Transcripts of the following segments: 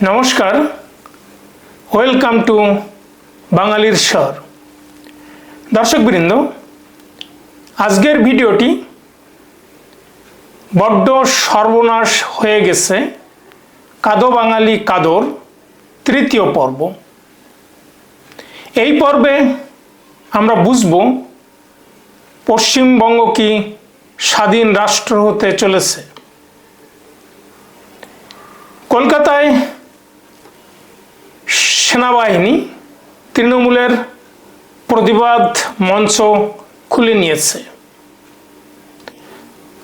নমস্কার, welcome to বাঙালির স্বর। দর্শকবৃন্দ, আজকের ভিডিওটি বড্ড সর্বনাশ হয়ে গেছে কাদো বাঙালি কাদোর তৃতীয় পর্ব। এই পর্বে আমরা বুঝব পশ্চিমবঙ্গ কি স্বাধীন রাষ্ট্র হতে চলেছে। কলকাতায় সেনাবাহিনী তৃণমূলের প্রতিবাদ মঞ্চ খুলে নিয়েছে।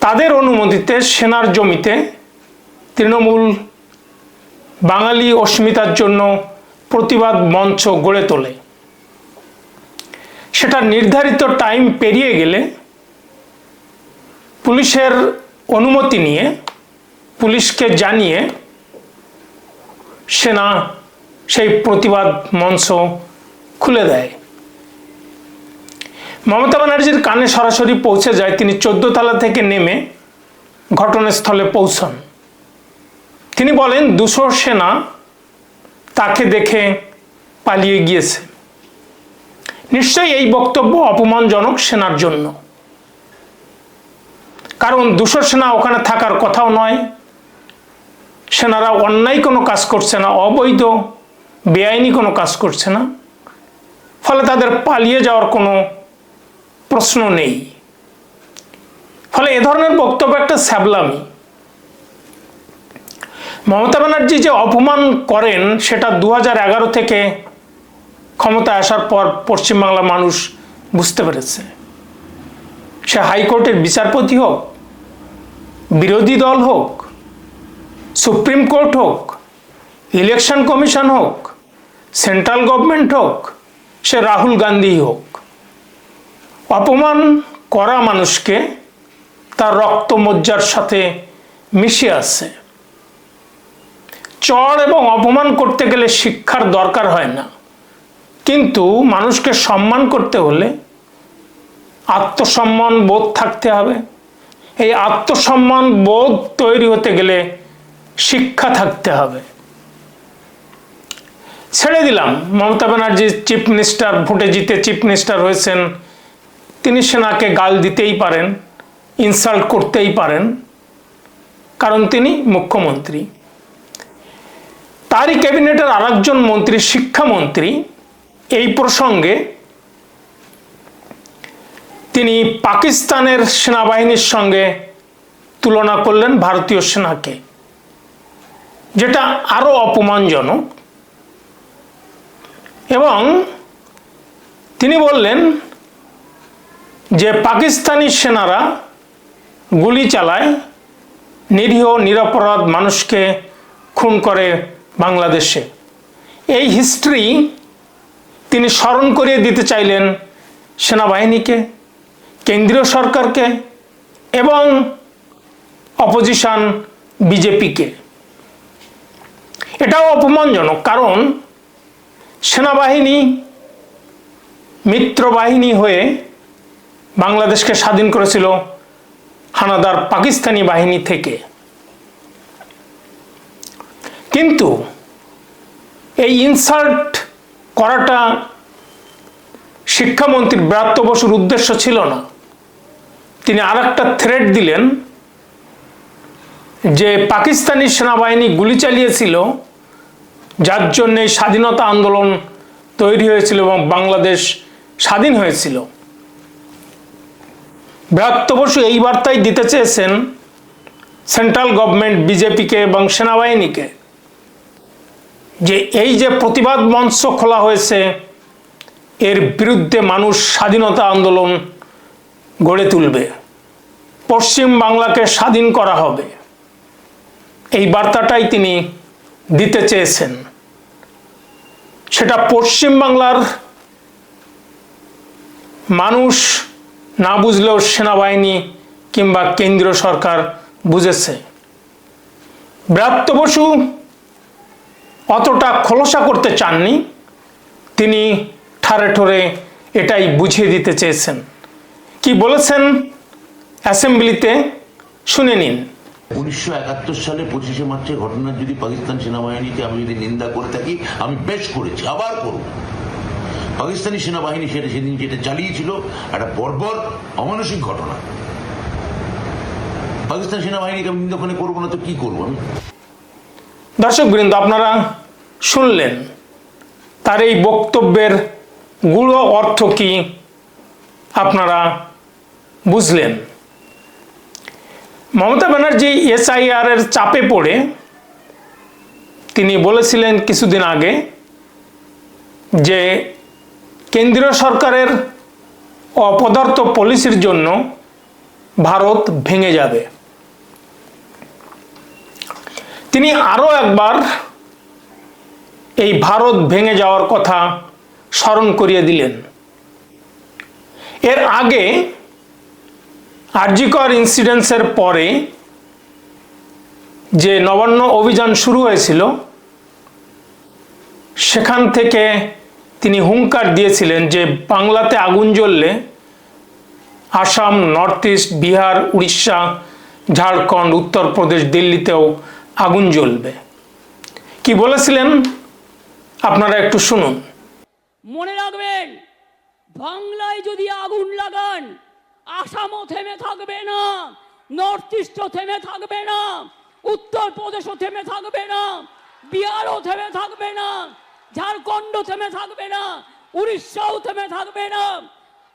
তাদের অনুমতিতে সেনার জমিতে তৃণমূল বাঙালি অস্মিতার জন্য প্রতিবাদ মঞ্চ গড়ে তোলে। সেটা নির্ধারিত টাইম পেরিয়ে গেলে পুলিশের অনুমতি নিয়ে পুলিশকে জানিয়ে সেনা সেই প্রতিবাদ মঞ্চ খুলে দেয়। মমতা ব্যানার্জির কানে সরাসরি পৌঁছে যায়। তিনি 14 তলা থেকে নেমে ঘটনাস্থলে পৌঁছান। তিনি বলেন 200 সেনা তাকে দেখে পালিয়ে গিয়েছে। নিশ্চয়ই এই বক্তব্য অপমানজনক সেনার জন্য, কারণ 200 সেনা ওখানে থাকার কথাও নয়। সেনারা অন্যায় কোনো কাজ করছে না, অবৈধ বেআইনি কোনো কাজ করছে না, ফলে তাদের পালিয়ে যাওয়ার কোনো প্রশ্ন নেই। ফলে এ ধরনের বক্তব্য একটা ছ্যাবলামি। মমতা ব্যানার্জি যে অপমান করেন সেটা 2011 থেকে ক্ষমতায় আসার পর পশ্চিমবাংলার মানুষ বুঝতে পেরেছে। সে হাইকোর্টের বিচারপতি হোক, বিরোধী দল হোক, সুপ্রিম কোর্ট হোক, ইলেকশন কমিশন হোক, সেন্ট্রাল গভর্নমেন্ট হোক, সে রাহুল গান্ধী হোক, অপমান করা মানুষকে তার রক্তমজ্জার সাথে মিশে আছে। চড় এবং অপমান করতে গেলে শিক্ষার দরকার হয় না, কিন্তু মানুষকে সম্মান করতে হলে আত্মসম্মান বোধ থাকতে হবে। এই আত্মসম্মান বোধ তৈরি হতে গেলে শিক্ষা থাকতে হবে। ছেড়ে দিলাম, মমতা ব্যানার্জি চিফ মিনিস্টার, ভোটে জিতে চিফ মিনিস্টার হয়েছেন, তিনি সেনাকে গাল দিতেই পারেন, ইনসাল্ট করতেই পারেন, কারণ তিনি মুখ্যমন্ত্রী। তারই ক্যাবিনেটের আরেকজন মন্ত্রী, শিক্ষামন্ত্রী, এই প্রসঙ্গে তিনি পাকিস্তানের সেনাবাহিনীর সঙ্গে তুলনা করলেন ভারতীয় সেনাকে, যেটা আরো অপমানজনক। এবং তিনি বললেন যে পাকিস্তানি সেনারা গুলি চালায়, নিরীহ নিরপরাধ মানুষকে খুন করে বাংলাদেশে। এই হিস্ট্রি তিনি স্মরণ করিয়ে দিতে চাইলেন সেনাবাহিনীকে, কেন্দ্রীয় সরকারকে এবং অপোজিশন বিজেপিকে। এটাও অপমানজনক, কারণ সেনাবাহিনী মিত্রবাহিনী হয়ে বাংলাদেশকে স্বাধীন করেছিল হানাদার পাকিস্তানি বাহিনী থেকে। কিন্তু এই ইনসাল্ট করাটা শিক্ষামন্ত্রী ব্রাত্য বসুর উদ্দেশ্য ছিল না। তিনি আরেকটা থ্রেট দিলেন যে পাকিস্তানি সেনাবাহিনী গুলি চালিয়েছিল, যার জন্য স্বাধীনতা আন্দোলন তৈরি হয়েছিল এবং বাংলাদেশ স্বাধীন হয়েছিল। ব্রাত্য বসু এই বার্তাই দিতে চেয়েছেন সেন্ট্রাল গভর্নমেন্ট, বিজেপিকে এবং সেনাবাহিনীকে, যে এই যে প্রতিবাদ মঞ্চ খোলা হয়েছে, এর বিরুদ্ধে মানুষ স্বাধীনতা আন্দোলন গড়ে তুলবে, পশ্চিম বাংলাকে স্বাধীন করা হবে। এই বার্তাটাই তিনি দিতে চেয়েছেন। সেটা পশ্চিম বাংলার মানুষ না বুঝলেও সেনাবাহিনী কিংবা কেন্দ্রীয় সরকার বুঝেছে। ব্রাত্য বসু অতটা খোলসা করতে চাননি, তিনি ঠারে ঠোরে এটাই বুঝিয়ে দিতে চেয়েছেন। কি বলেছেন অ্যাসেম্বলিতে শুনে নিন। 1971 সালে 25শে মার্চের ঘটনার যদি পাকিস্তান সেনাবাহিনীকে আমি যদি নিন্দা করে থাকি, আমি বেশ করেছি, আবার করব। পাকিস্তানি সেনাবাহিনী সেদিন যেটা চালিয়েছিল একটা বর্বর অমানসিক ঘটনা। পাকিস্তান সেনাবাহিনীকে আমি নিন্দা করবো না তো কি করবো আমি? দর্শক বৃন্দ, আপনারা শুনলেন তার এই বক্তব্যের গূঢ় অর্থ কি আপনারা বুঝলেন। মমতা ব্যানার্জি SIR এর চাপে পড়ে তিনি বলেছিলেন কিছুদিন আগে যে কেন্দ্রীয় সরকারের অপদার্থ পলিসির জন্য ভারত ভেঙে যাবে। তিনি আরও একবার এই ভারত ভেঙে যাওয়ার কথা স্মরণ করিয়ে দিলেন। এর আগে আরজিকর ইনসিডেন্টসের পরে যে নবান্ন অভিযান শুরু হয়েছিল, সেখান থেকে তিনি হুঙ্কার দিয়েছিলেন যে বাংলাতে আগুন জ্বললে আসাম, নর্থ ইস্ট, বিহার, উড়িষ্যা, ঝাড়খণ্ড, উত্তরপ্রদেশ, দিল্লিতেও আগুন জ্বলবে। কি বলেছিলেন আপনারা একটু শুনুন। মনে রাখবেন, বাংলায় যদি আগুন লাগান, আসামও থেমে থাকবে না, নর্থ ইস্টও থেমে থাকবে না, উত্তরপ্রদেশও থেমে থাকবে না, বিহারও থেমে থাকবে না, ঝাড়খণ্ড থেমে থাকবে না, উড়িষ্যাও থেমে থাকবে না,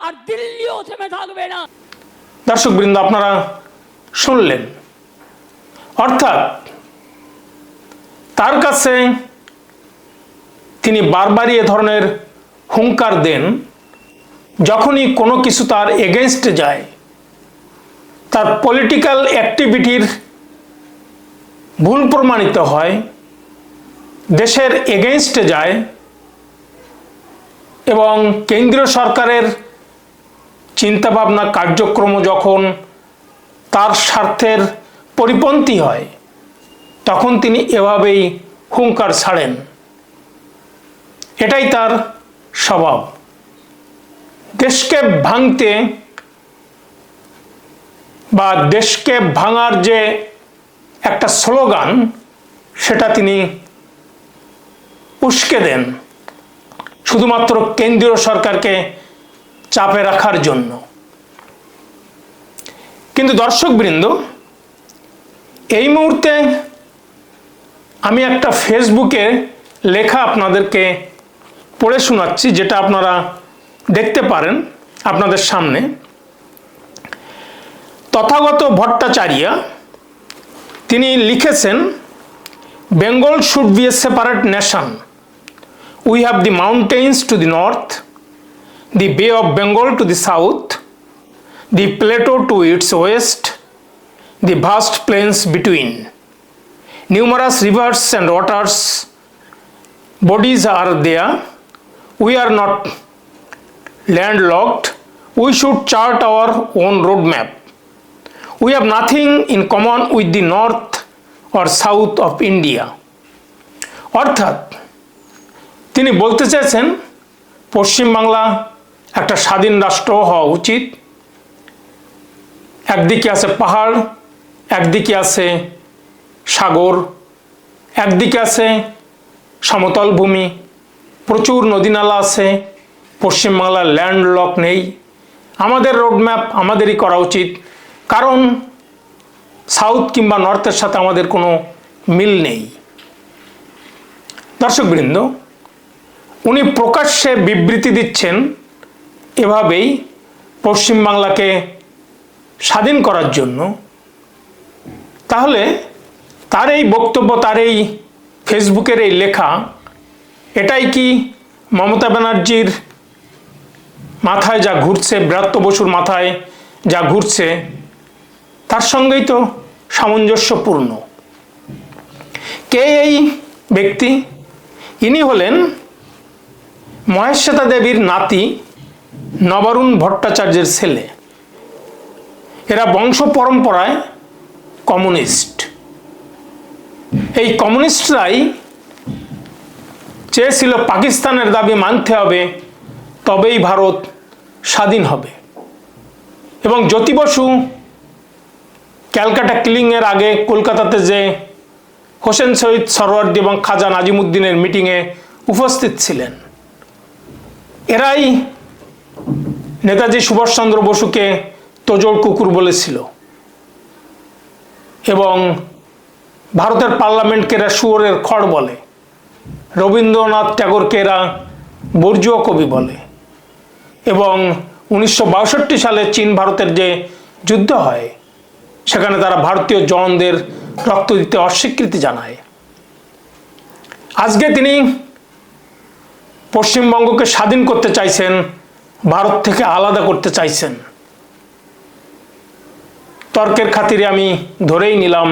আর দিল্লিও থেমে থাকবে না। দর্শক বৃন্দ, আপনারা শুনলেন। অর্থাৎ তার কাছে তিনি বারবারই এ ধরনের হুঙ্কার দেন যখনই কোনো কিছু তার এগেনস্টে যায়, তার পলিটিক্যাল অ্যাক্টিভিটির ভুল প্রমাণিত হয়, দেশের এগেনস্টে যায় এবং কেন্দ্রীয় সরকারের চিন্তাভাবনা কার্যক্রম যখন তার স্বার্থের পরিপন্থী হয়, তখন তিনি এভাবেই হুঙ্কার ছাড়েন। এটাই তার স্বভাব। দেশকে ভাঙতে বা দেশকে ভাঙার যে একটা স্লোগান, সেটা তিনি উস্কে দেন শুধুমাত্র কেন্দ্রীয় সরকারকে চাপে রাখার জন্য। কিন্তু দর্শকবৃন্দ, এই মুহূর্তে আমি একটা ফেসবুকে লেখা আপনাদেরকে পড়ে শোনাচ্ছি, যেটা আপনারা দেখতে পারেন আপনাদের সামনে। তথাগত ভট্টাচার্য তিনি লিখেছেন, Bengal should B a separate nation. We have the mountains to the north, the Bay of Bengal to the south, the plateau to its west, the vast plains between. Numerous rivers and waters bodies are there. We are not landlocked. We should chart our own roadmap. We have nothing in common with the north or south of India. অর্থাৎ তিনি বলতে চেয়েছেন, পশ্চিমবাংলা একটা স্বাধীন রাষ্ট্র হওয়া উচিত। একদিকে আছে পাহাড়, একদিকে আছে সাগর, একদিকে আছে সমতল ভূমি, প্রচুর নদীনালা আছে। পশ্চিমবাংলার ল্যান্ডলক নেই। আমাদের রোডম্যাপ আমাদেরই করা উচিত, কারণ সাউথ কিংবা নর্থের সাথে আমাদের কোনো মিল নেই। দর্শকবৃন্দ, উনি প্রকাশ্যে বিবৃতি দিচ্ছেন এভাবেই পশ্চিমবাংলাকে স্বাধীন করার জন্য। তাহলে তার এই বক্তব্য, তার এই ফেসবুকের এই লেখা, এটাই কি মমতা ব্যানার্জির মাথায় যা ঘুরছে, ব্রাত্য বসুর মাথায় যা ঘুরছে, তার সঙ্গেই তো সামঞ্জস্যপূর্ণ। কে এই ব্যক্তি? ইনি হলেন মহেশ্বেতা দেবীর নাতি নবারুণ ভট্টাচার্যের ছেলে। এরা বংশ পরম্পরায় কমিউনিস্ট। এই কমিউনিস্টরাই চেয়েছিল পাকিস্তানের দাবি মানতে হবে, তবেই ভারত স্বাধীন হবে। এবং জ্যোতি বসু ক্যালকাটা কিলিংয়ের আগে কলকাতাতে যে হোসেন শহীদ সরওয়ার্দী এবং খাজা নাজিমুদ্দিনের মিটিংয়ে উপস্থিত ছিলেন, এরাই নেতাজি সুভাষচন্দ্র বসুকে তোজড় কুকুর বলেছিল এবং ভারতের পার্লামেন্টকে এরা শুয়োরের খড় বলে, রবীন্দ্রনাথ ট্যাগরকে এরা বর্জীয় কবি বলে এবং 1962 সালে চীন ভারতের যে যুদ্ধ হয় সেখানে তারা ভারতীয় জওয়ানদের রক্ত দিতে অস্বীকৃতি জানায়। আজকে তিনি পশ্চিমবঙ্গকে স্বাধীন করতে চাইছেন, ভারত থেকে আলাদা করতে চাইছেন। তর্কের খাতিরে আমি ধরেই নিলাম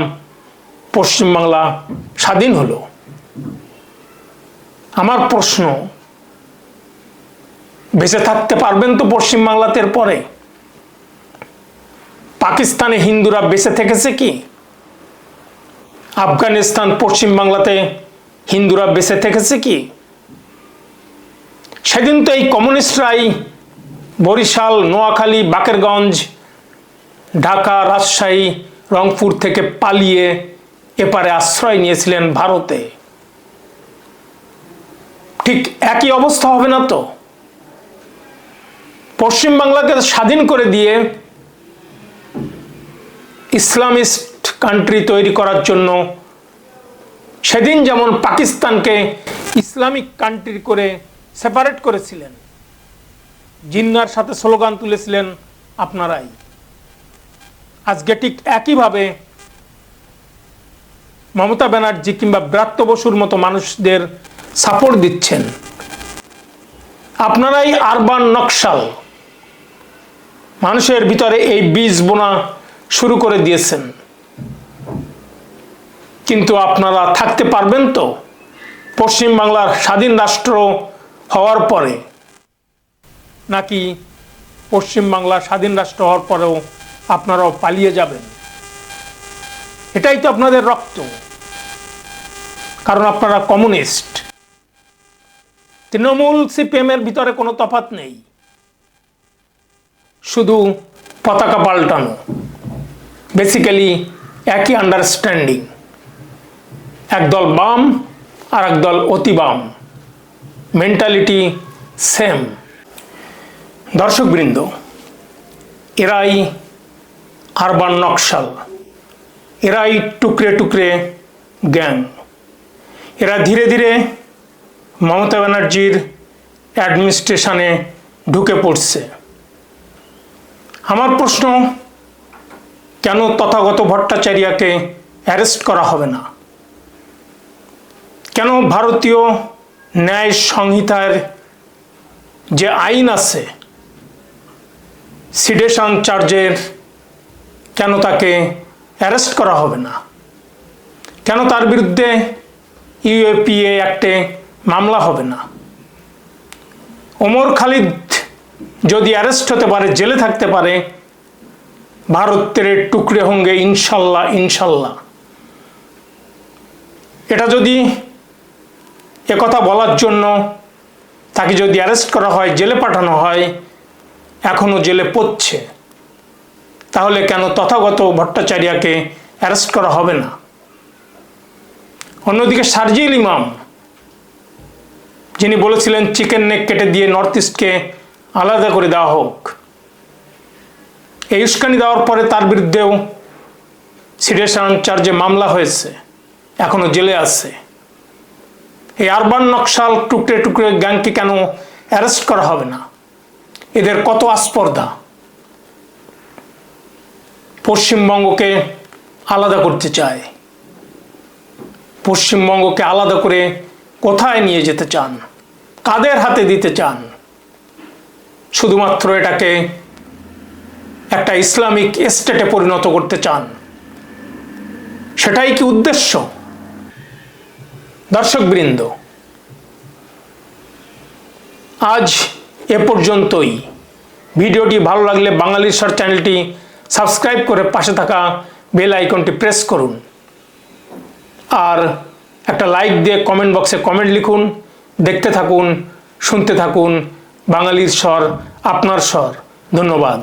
পশ্চিমবাংলা স্বাধীন হলো। আমার প্রশ্ন, বেঁচে থাকতে পারবেন তো পশ্চিমবাংলাতে? পরে পাকিস্তানে হিন্দুরা বেঁচে থেকেছে কি? আফগানিস্তান, পশ্চিমবাংলাতে হিন্দুরা বেঁচে থেকেছে কি? সেদিন তো এই কমিউনিস্টরাই বরিশাল, নোয়াখালী, বাকেরগঞ্জ, ঢাকা, রাজশাহী, রংপুর থেকে পালিয়ে এপারে আশ্রয় নিয়েছিলেন ভারতে। ঠিক একই অবস্থা হবে না তো? পশ্চিমবাংলাকে স্বাধীন করে দিয়ে ইসলামিস্ট কান্ট্রি তৈরি করার জন্য সেদিন যেমন পাকিস্তানকে ইসলামিক কান্ট্রি করে সেপারেট করেছিলেন, জিন্নার সাথে স্লোগান তুলেছিলেন আপনারাই, আজকে ঠিক একইভাবে মমতা ব্যানার্জি কিংবা ব্রাত্য বসুর মতো মানুষদের সাপোর্ট দিচ্ছেন। আপনারাই আরবান নকশাল, মানুষের ভিতরে এই বীজ বোনা শুরু করে দিয়েছেন। কিন্তু আপনারা থাকতে পারবেন তো পশ্চিমবাংলার স্বাধীন রাষ্ট্র হওয়ার পরে? নাকি পশ্চিমবাংলা স্বাধীন রাষ্ট্র হওয়ার পরেও আপনারাও পালিয়ে যাবেন? এটাই তো আপনাদের রক্ত, কারণ আপনারা কমিউনিস্ট। তৃণমূল সিপিএমের ভিতরে কোনো তফাৎ নেই, শুধু পতাকা পাল্টানো, বেসিক্যালি একই আন্ডারস্ট্যান্ডিং। একদল বাম আর একদল অতি বাম, মেন্টালিটি সেম। দর্শকবৃন্দ, এরাই আরবান নকশাল, এরাই টুকরে টুকরে গ্যাং। এরা ধীরে ধীরে মমতা ব্যানার্জির অ্যাডমিনিস্ট্রেশনে ঢুকে পড়ছে। আমার প্রশ্ন, কেন তথাগত ভট্টাচার্যকে অ্যারেস্ট করা হবে না? কেন ভারতীয় ন্যায় সংহিতার যে আইন আছে সিডেশন চার্জের, কেন তাকে অ্যারেস্ট করা হবে না? কেন তার বিরুদ্ধে ইউএপিএ অ্যাক্টে মামলা হবে না? ওমর খালিদ যদি অ্যারেস্ট হতে পারে, জেলে থাকতে পারে, ভারতের টুকরে হোঙ্গে ইনশাল্লাহ ইনশাল্লাহ। এটা যদি একথা বলার জন্য তাকে যদি অ্যারেস্ট করা হয়, জেলে পাঠানো হয়, এখনো জেলে পড়ছে, তাহলে কেন তথাগত ভট্টাচার্যকে অ্যারেস্ট করা হবে না? অন্যদিকে শারজিল ইমাম, যিনি বলেছিলেন চিকেন নেক কেটে দিয়ে নর্থ ইস্টকে আলাদা করে দেওয়া হোক, এই উস্কানি দেওয়ার পরে তার বিরুদ্ধেও সিডেশন চার্জে মামলা হয়েছে, এখনো জেলে আছে। এই আরবান নকশাল টুকরে টুকরে গ্যাংকে কেন অ্যারেস্ট করা হবে না? এদের কত আস্পর্ধা! পশ্চিমবঙ্গকে আলাদা করতে চায়। পশ্চিমবঙ্গকে আলাদা করে কোথায় নিয়ে যেতে চান? কাদের হাতে দিতে চান? শুধুমাত্র এটাকে একটা ইসলামিক স্টেটে পরিণত করতে চান, সেটাই কি উদ্দেশ্য? দর্শকবৃন্দ, আজ এ পর্যন্তই। ভিডিওটি ভালো লাগলে বাঙালিস্বর চ্যানেলটি সাবস্ক্রাইব করে পাশে থাকা বেল আইকনটি প্রেস করুন আর একটা লাইক দিয়ে কমেন্ট বক্সে কমেন্ট লিখুন। দেখতে থাকুন, শুনতে থাকুন বাঙালির স্বর, আপনার স্বর। ধন্যবাদ।